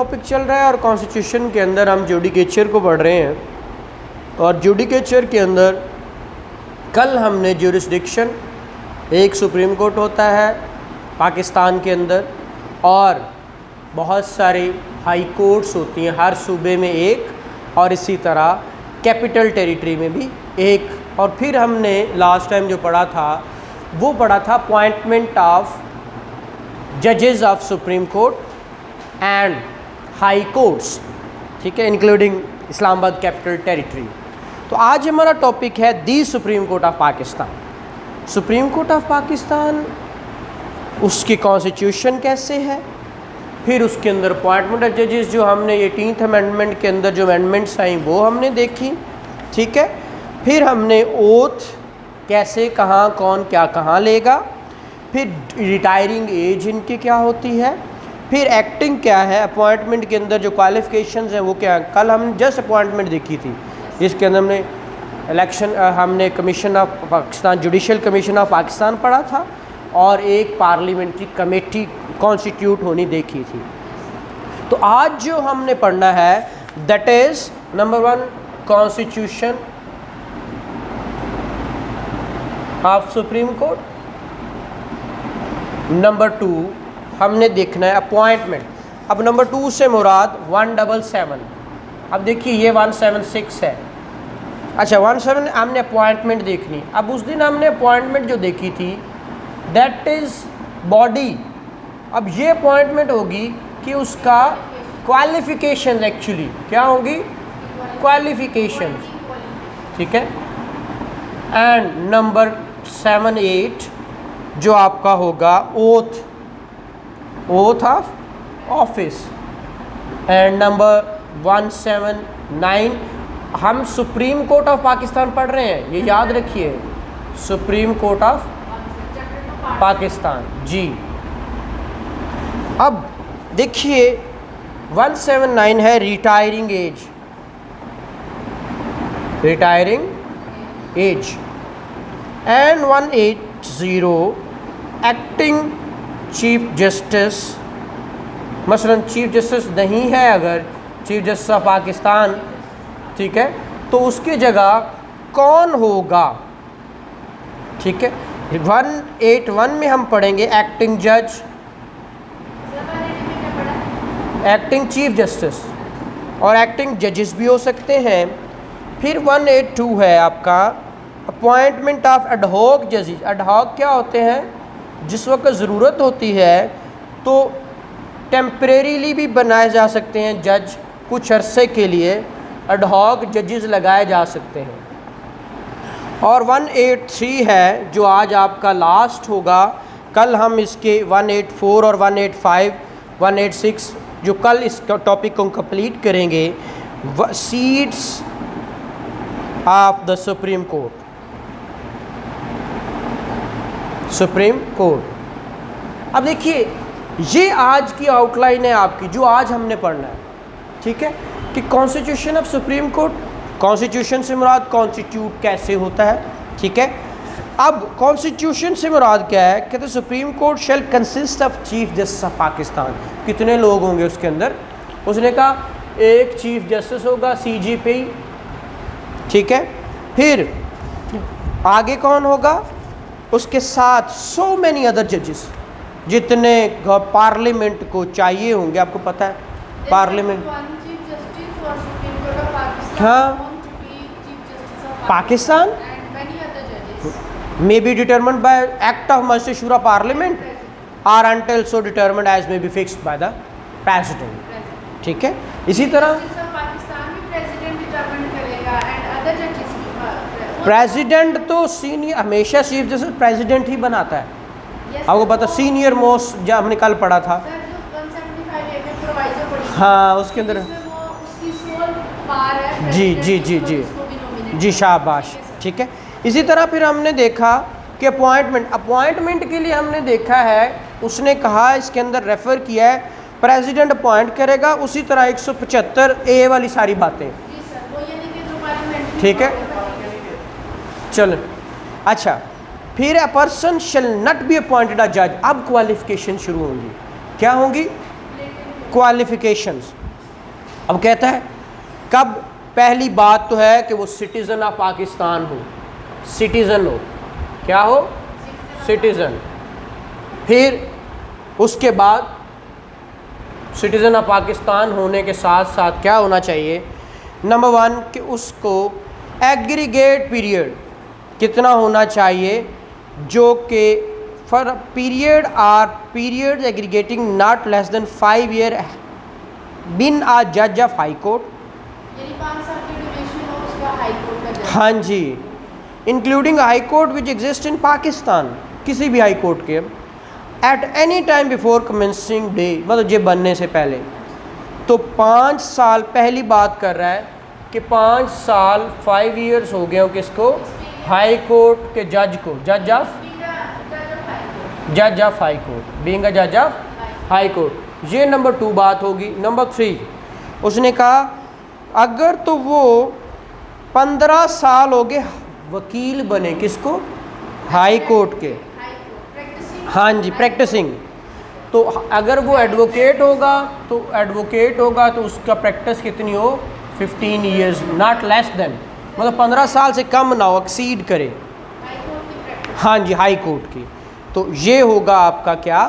Topic चल रहा है और कॉन्स्टिट्यूशन के अंदर हम जुडिकेचर को पढ़ रहे हैं। और जुडिकेचर के अंदर कल हमने ज्यूरिसडिक्शन, एक सुप्रीम कोर्ट होता है पाकिस्तान के अंदर और बहुत सारी हाई कोर्ट्स होती हैं, हर सूबे में एक, और इसी तरह कैपिटल टेरिटरी में भी एक। और फिर हमने लास्ट टाइम जो पढ़ा था वो पढ़ा था अपॉइंटमेंट ऑफ जजेस of supreme court and high courts, ठीक है, इंक्लूडिंग इस्लामाबाद कैपिटल टेरिटरी। तो आज हमारा टॉपिक है the supreme court of Pakistan. Supreme court of Pakistan, उसकी कॉन्स्टिट्यूशन कैसे है, फिर उसके अंदर अपॉइंटमेंट ऑफ जजेस जो हमने 18th अमेंडमेंट के अंदर जो अमेंडमेंट्स आई वो हमने देखी, ठीक है। फिर हमने ओथ कैसे, कहाँ, कौन क्या कहाँ लेगा, फिर रिटायरिंग एज इनकी क्या होती है, फिर एक्टिंग क्या है, अपॉइंटमेंट के अंदर जो क्वालिफिकेशंस हैं वो क्या है। कल हमने जस्ट अपॉइंटमेंट देखी थी, इसके अंदर हमने इलेक्शन, हमने commission of Pakistan, judicial commission of Pakistan पढ़ा था और एक पार्लियामेंट्री कमेटी कॉन्स्टिट्यूट होनी देखी थी। तो आज जो हमने पढ़ना है that is number 1 constitution of supreme court, number 2 हमने देखना है अपॉइंटमेंट। अब नंबर 2 से मुराद 177, अब देखिए ये 176 है। अच्छा 17 हमने अपॉइंटमेंट देखनी। अब उस दिन हमने अपॉइंटमेंट जो देखी थी दैट इज़ बॉडी। अब ये अपॉइंटमेंट होगी कि उसका क्वालिफिकेशन, एक्चुअली क्या होगी, क्वालिफिकेशन, ठीक है। एंड नंबर 7, 8 जो आपका होगा oath, oath of office. And number 179 हम सुप्रीम कोर्ट ऑफ पाकिस्तान पढ़ रहे हैं, ये याद रखिए, supreme court of Pakistan ji. अब देखिए 179 है retiring age, retiring age. And 180 acting chief justice, मसलन चीफ जस्टिस नहीं है अगर चीफ जस्टिस ऑफ पाकिस्तान, ठीक है, तो उसकी जगह कौन होगा, ठीक है। 181 में हम पढ़ेंगे एक्टिंग जज, एक्टिंग चीफ जस्टिस, और एक्टिंग जजेस भी हो सकते हैं। फिर 182 है आपका अपॉइंटमेंट ऑफ एडहॉक जजेस। एडहॉक क्या होते हैं, जिस वक्त ज़रूरत होती है तो टेम्परेरीली भी बनाए जा सकते हैं जज, कुछ अरसे के लिए एडहॉक जजेस लगाए जा सकते हैं। और 183 है जो आज आपका लास्ट होगा। कल हम इसके 184 और 185, 186 जो कल इस टॉपिक को कंप्लीट करेंगे, seats of the supreme court, supreme court. अब देखिए ये आज की आउटलाइन है आपकी जो आज हमने पढ़ना है, ठीक है, कि constitution of supreme court. Constitution से मुराद कॉन्स्टिट्यूट कैसे होता है, ठीक है। अब कॉन्स्टिट्यूशन से मुराद क्या है, कहते हैं supreme court shell consist of chief justice of Pakistan. कितने लोग होंगे उसके अंदर, उसने कहा एक चीफ जस्टिस होगा CJP, ठीक है। फिर आगे कौन होगा, उसके साथ सो मैनी अदर जजेस, जितने पार्लियामेंट को चाहिए होंगे, आपको पता है पार्लियामेंट, हाँ, Pakistan may be determined by act of Majlis Shura Parliament or until so determined as may be fixed by the president, ठीक है। इसी तरह प्रेसिडेंट तो सीनियर, हमेशा चीफ जस्टिस प्रेसिडेंट ही बनाता है, आपको पता, सीनियर मोस्ट, जब हमने कल पढ़ा था, हाँ उसके अंदर जी जी जी जी जी, शाबाश, ठीक है। इसी तरह फिर हमने देखा कि अपॉइंटमेंट के लिए हमने देखा है, उसने कहा इसके अंदर रेफ़र किया है प्रेसिडेंट अपॉइंट करेगा, उसी तरह 175A वाली सारी बातें, ठीक है। चलो अच्छा, फिर a person shall not be appointed a जज। अब क्वालिफिकेशन शुरू होंगी, क्या होंगी, क्वालिफिकेशंस। अब कहता है कब, पहली बात तो है कि वो सिटीज़न ऑफ पाकिस्तान हो, सिटीज़न हो, क्या हो, सिटीज़न। फिर उसके बाद सिटीज़न ऑफ पाकिस्तान होने के साथ साथ क्या होना चाहिए, नंबर 1 कि उसको एग्रीगेट पीरियड कितना होना चाहिए, जो कि for period or period aggregating not less than 5 year been a जज ऑफ हाई कोर्ट, यानी 5 साल की ड्यूरेशन हो उसका हाई कोर्ट का जज। हाँ जी, including high court which exist in Pakistan, किसी भी हाई कोर्ट के, at any time before commencing day, मतलब ये बनने से पहले। तो 5 साल, पहली बात कर रहा है कि 5 साल 5 ईयर्स हो गए हो किसको, हाई कोर्ट के जज को, जज of high court, being a जज ऑफ हाई कोर्ट। ये नंबर 2 बात होगी। नंबर 3 उसने कहा अगर तो वो 15 साल हो गए वकील बने, किसको, हाई कोर्ट के, हाँ जी, प्रैक्टिसिंग, तो अगर वो एडवोकेट होगा तो उसका प्रैक्टिस कितनी हो, 15 ईयर्स, नॉट लेस देन, मतलब 15 साल से कम ना हो, एक्सीड करे, हाँ जी, हाई कोर्ट की। तो ये होगा आपका क्या,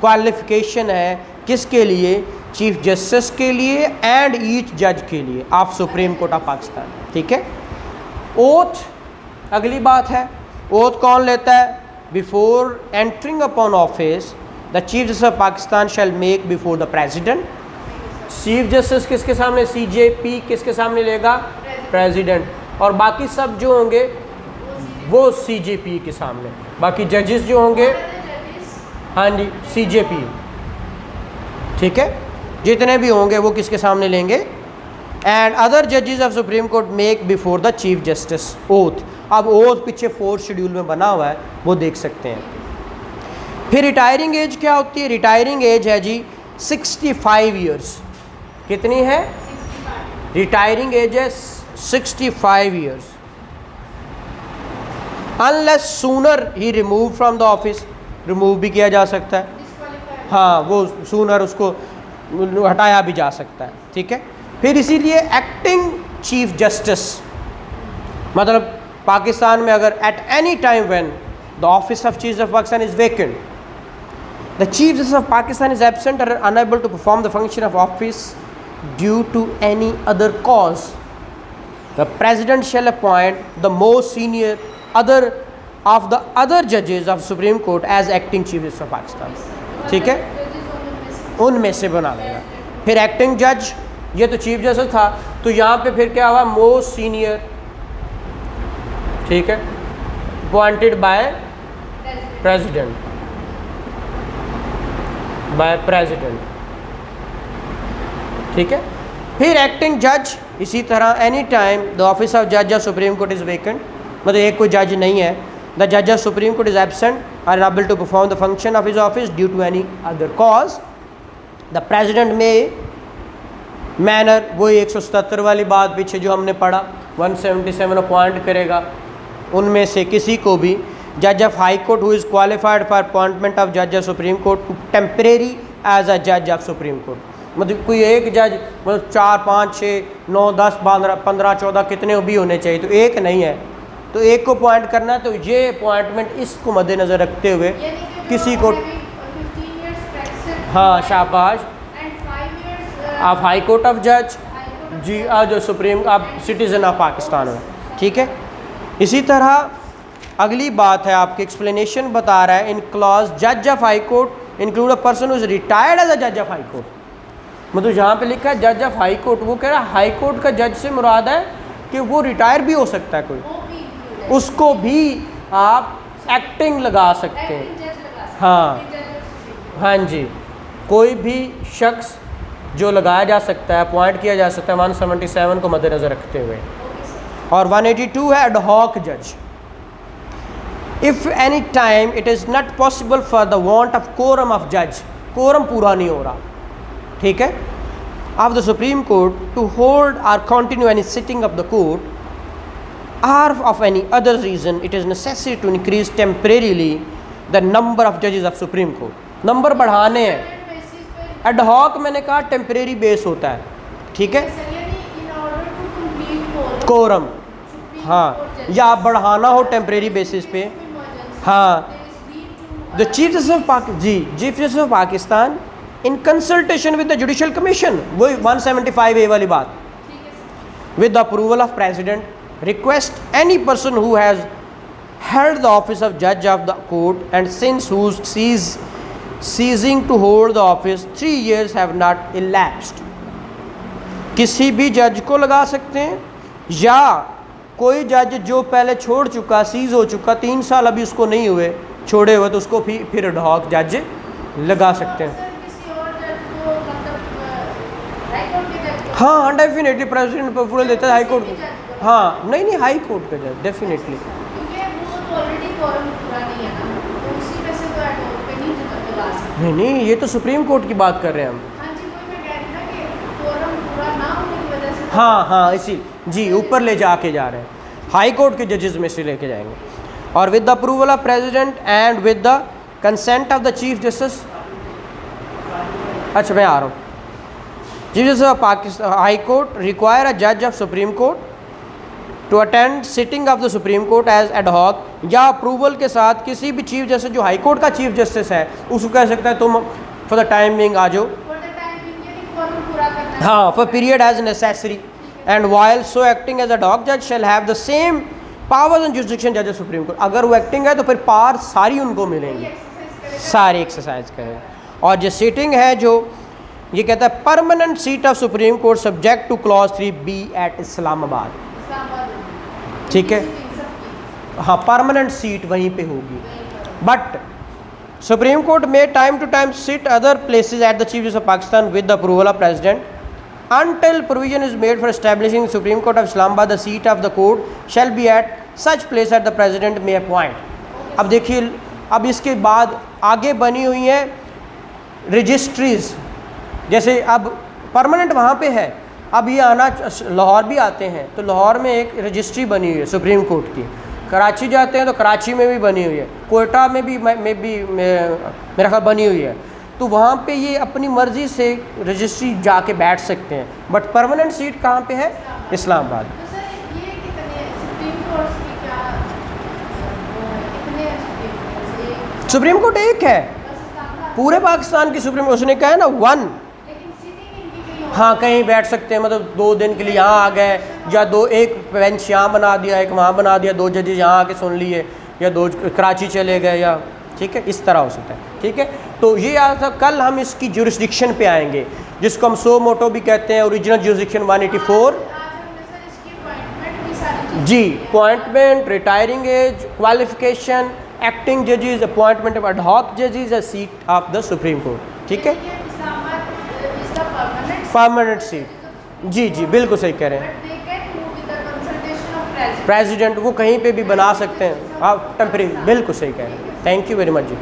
क्वालिफिकेशन है, किसके लिए, चीफ जस्टिस के लिए एंड ईच जज के लिए of supreme court of Pakistan. ठीक है। ओथ, अगली बात है, ओथ कौन लेता है, before entering upon office the chief justice of Pakistan shell make before the president. Chief justice किसके सामने, CJP किसके सामने लेगा, प्रेसिडेंट, और बाकी सब जो होंगे वो CJP के सामने, बाकी जजेस जो होंगे, हाँ जी, CJP, ठीक है, जितने भी होंगे वो किसके सामने लेंगे, एंड अदर जजेस of supreme court make before the chief justice oath. अब ओथ पीछे 4th शेड्यूल में बना हुआ है, वो देख सकते हैं। फिर रिटायरिंग एज क्या होती है, रिटायरिंग एज है जी 65 ईयर्स। कितनी है, रिटायरिंग एज है 65 years, unless sooner he remove from the office, remove भी किया जा सकता है, हाँ, वो सूनर उसको हटाया भी जा सकता है। ठीक है। फिर इसीलिए एक्टिंग चीफ जस्टिस, मतलब पाकिस्तान में अगर at any time when the office of chief of Pakistan is vacant, the chief justice of Pakistan is absent और unable to perform the function of office due to any other cause, the president shall appoint the most senior other of the other जजेस of supreme court as acting chief justice of Pakistan. ठीक है, उनमें से बना लेगा। फिर acting जज, ये तो चीफ जस्टिस था, तो यहाँ पे फिर क्या हुआ, मोस्ट सीनियर, ठीक है, अपॉइंटेड बाय प्रेसिडेंट, ठीक है। फिर एक्टिंग जज, इसी तरह any time the office of जज of supreme court is vacant, मतलब एक कोई जज नहीं है, द जज of supreme court is absent और unable to perform the function of his office due to any other cause, the president में मैनर, वही 177 वाली बात पीछे जो हमने पढ़ा, 177 अपॉइंट करेगा उनमें से किसी को भी, जज of high court who is qualified for appointment of जज of supreme court to temporary as a जज ऑफ सुप्रीम कोर्ट, मतलब कोई एक जज, मतलब 4, 5, 6, 9, 10, 12, 15, 14 कितने भी होने चाहिए, तो एक नहीं है, तो एक को अपॉइंट करना है। तो ये अपॉइंटमेंट इसको मद्देनज़र रखते हुए किसी को, हाँ, शाबाश, आप हाई कोर्ट ऑफ जज जी, जो सुप्रीम, आप सिटीज़न ऑफ पाकिस्तान हो। ठीक है। इसी तरह अगली बात है, आपकी एक्सप्लेनेशन बता रहा है, इन क्लॉज जज of high court include a person who is retired as a जज ऑफ हाई कोर्ट, मतलब यहाँ पे लिखा है जज ऑफ हाई कोर्ट, वो कह रहा है हाई कोर्ट का जज से मुराद है कि वो रिटायर भी हो सकता है कोई, उसको भी आप एक्टिंग लगा सकते हैं, हाँ, हाँ जी, कोई भी शख्स जो लगाया जा सकता है, अपॉइंट किया जा सकता है 177 को मद्देनज़र रखते हुए। और 182 है एडहॉक जज, if any time it is not possible for the want of quorum of जज, कोरम पूरा नहीं हो रहा, ठीक है, of the supreme court to hold और continue any sitting of the court or of any other reason it is necessary to increase temporarily the number of judges of Supreme Court, number बढ़ाने हैं, ad hoc मैंने कहा temporary base होता है, ठीक है, sir यानी in order to complete quorum, हाँ, या बढ़ाना हो टेम्परेरी बेसिस पे, हाँ, the chief justice of chief justice of Pakistan in consultation with the judicial commission, वही 175A वाली बात, with the approval of president request any person who has held the office of judge of the court and since whose ceasing to hold the office 3 years have not elapsed, किसी भी जज को लगा सकते हैं या कोई जज जो पहले छोड़ चुका, सीज हो चुका, 3 साल अभी उसको नहीं हुए छोड़े हुए, तो उसको फिर एडहॉक जज लगा सकते हैं। हाँ डेफिनेटली प्रेसिडेंट अप्रूवल देता है हाई कोर्ट को, हाँ नहीं हाई कोर्ट का जज डेफिनेटली, नहीं ये तो सुप्रीम कोर्ट की बात कर रहे हैं हम, हाँ इसी जी ऊपर ले जाके जा रहे हैं, हाई कोर्ट के जजेस में से लेके जाएंगे। और with the approval of president and with the consent of the chief justice, अच्छा मैं आ रहा हूँ, chief justice of Pakistan high court require a जज of supreme court to attend sitting of the supreme court as ad hoc, या approval के साथ किसी भी चीफ जस्टिस जो हाई कोर्ट का चीफ जस्टिस है उसको कह सकता है तुम फॉर द टाइमिंग आ जाओ, हाँ for period as necessary, and while so acting as ad hoc जज shall have the same powers and jurisdiction जज ऑफ सुप्रीम कोर्ट, अगर वो एक्टिंग है तो फिर पावर सारी उनको मिलेंगी, सारी एक्सरसाइज करें। और जो सीटिंग है जो ये कहता है permanent seat of supreme court subject to clause 3B at Islamabad, ठीक है, हाँ परमानेंट सीट वहीं पे होगी, बट सुप्रीम कोर्ट में time to time sit other places at the chief justice of Pakistan with the approval of president until provision is made for establishing Supreme Court of Islamabad, the seat of the court shall be at such place that the president may appoint। अब देखिए अब इसके बाद आगे बनी हुई हैं registries, जैसे अब परमानेंट वहाँ पे है, अब ये आना लाहौर भी आते हैं तो लाहौर में एक रजिस्ट्री बनी हुई है सुप्रीम कोर्ट की, कराची जाते हैं तो कराची में भी बनी हुई है, कोयटा में भी मेरा ख्याल बनी हुई है, तो वहाँ पे ये अपनी मर्ज़ी से रजिस्ट्री जाके बैठ सकते हैं, बट परमानेंट सीट कहाँ पे है? इस्लामाबाद। तो सर ये कितने सुप्रीम कोर्ट की क्या कितने सुप्रीम कोर्ट एक है पूरे पाकिस्तान की सुप्रीम, उसने कहा है ना 1, लेकिन सिटिंग इनकी कहीं हाँ कहीं बैठ सकते हैं, मतलब 2 दिन के लिए यहाँ आ गए, या एक बेंच यहाँ बना दिया, एक वहाँ बना दिया, 2 जजेस यहाँ आके सुन लिए, या 2 कराची चले गए, या ठीक है इस तरह हो सकता है, ठीक है। तो ये आज कल हम इसकी जुरिस्डिक्शन पे आएंगे जिसको हम सो मोटो भी कहते हैं, ओरिजिनल जुरिस्डिक्शन 184 जी, appointment, retiring as, qualification, acting जजेस, अपॉइंटमेंट ऑफ एडहॉक जजेस, अ seat of the supreme court, ठीक है, परमानेंट सीट, जी बिल्कुल सही कह रहे हैं, प्रेसिडेंट वो कहीं पे भी बना सकते हैं, आप टेम्परेरी, बिल्कुल सही कह रहे हैं, thank you very much ji.